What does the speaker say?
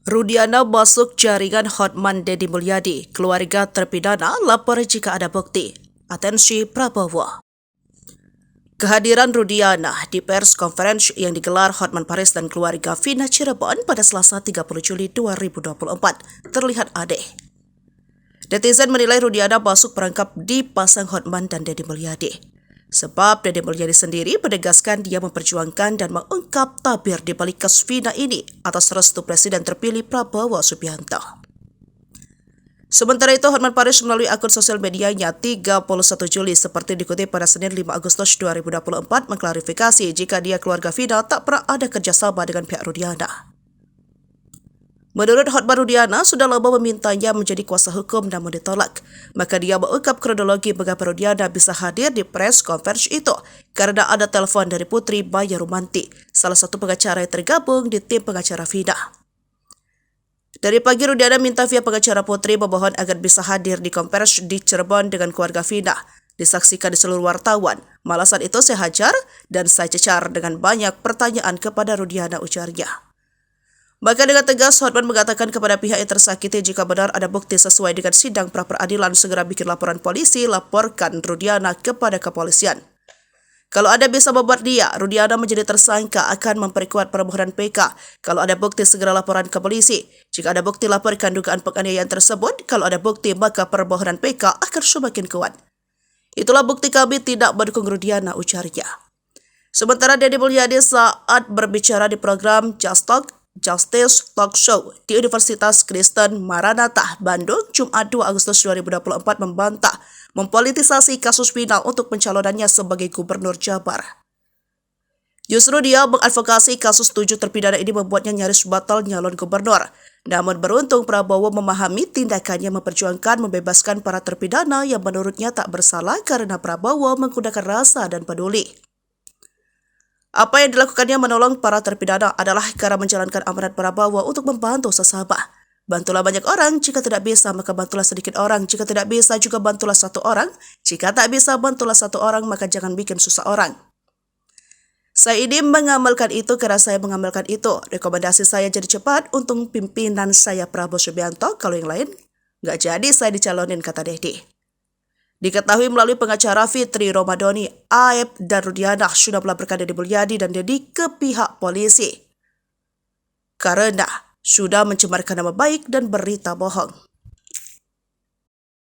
Rudiana masuk jaringan Hotman Deddy Mulyadi. Keluarga terpidana lapor jika ada bukti. Atensi Prabowo. Kehadiran Rudiana di pers conference yang digelar Hotman Paris dan keluarga Vina Cirebon pada Selasa 30 Juli 2024 terlihat aneh. Netizen menilai Rudiana masuk perangkap dipasang Hotman dan Deddy Mulyadi. Sebab Deddy Mulyadi sendiri menegaskan dia memperjuangkan dan mengungkap tabir di balik kasus Vina ini atas restu Presiden terpilih Prabowo Subianto. Sementara itu, Hotman Paris melalui akun sosial medianya 31 Juli seperti dikutip pada Senin 5 Agustus 2024 mengklarifikasi jika dia keluarga Vina tak pernah ada kerjasama dengan pihak Rudiana. Menurut Hotman, Rudiana sudah lama memintanya menjadi kuasa hukum namun ditolak. Maka dia mengungkap kronologi mengapa Rudiana bisa hadir di press conference itu karena ada telepon dari Putri Maya Rumanti, salah satu pengacara yang tergabung di tim pengacara Vina. Dari pagi, Rudiana minta via pengacara Putri memohon agar bisa hadir di konferensi di Cirebon dengan keluarga Vina. Disaksikan di seluruh wartawan. Malasan itu saya hajar dan saya cecar dengan banyak pertanyaan kepada Rudiana, ujarnya. Maka dengan tegas, Hotman mengatakan kepada pihak yang tersakiti jika benar ada bukti sesuai dengan sidang pra-peradilan segera bikin laporan polisi, laporkan Rudiana kepada kepolisian. Kalau Anda bisa membuat dia, Rudiana menjadi tersangka akan memperkuat permohonan PK. Kalau ada bukti, segera laporan ke polisi. Jika ada bukti, laporkan dugaan penganiayaan tersebut. Kalau ada bukti, maka permohonan PK akan semakin kuat. Itulah bukti kami tidak mendukung Rudiana, ujarnya. Sementara Deddy Mulyadi saat berbicara di program Justice Talk Show di Universitas Kristen Maranatha, Bandung, Jumat 2 Agustus 2024 membantah mempolitisasi kasus Vina untuk pencalonannya sebagai Gubernur Jabar. Justru dia mengadvokasi kasus 7 terpidana ini membuatnya nyaris batal nyalon gubernur. Namun beruntung Prabowo memahami tindakannya memperjuangkan membebaskan para terpidana yang menurutnya tak bersalah karena Prabowo menggunakan rasa dan peduli. Apa yang dilakukannya menolong para terpidana adalah cara menjalankan amanat Prabowo untuk membantu sesama. Bantulah banyak orang, jika tidak bisa maka bantulah sedikit orang, jika tidak bisa juga bantulah satu orang, jika tak bisa bantulah satu orang maka jangan bikin susah orang. Saya ini mengamalkan itu karena saya mengamalkan itu. Rekomendasi saya jadi cepat untuk pimpinan saya Prabowo Subianto, kalau yang lain nggak jadi saya dicalonin, kata Deddy. Diketahui melalui pengacara Fitri Romadhoni, Aep dan Rudiana sudah melaporkan Deddy Mulyadi dan Deddy ke pihak polisi karena sudah mencemarkan nama baik dan berita bohong.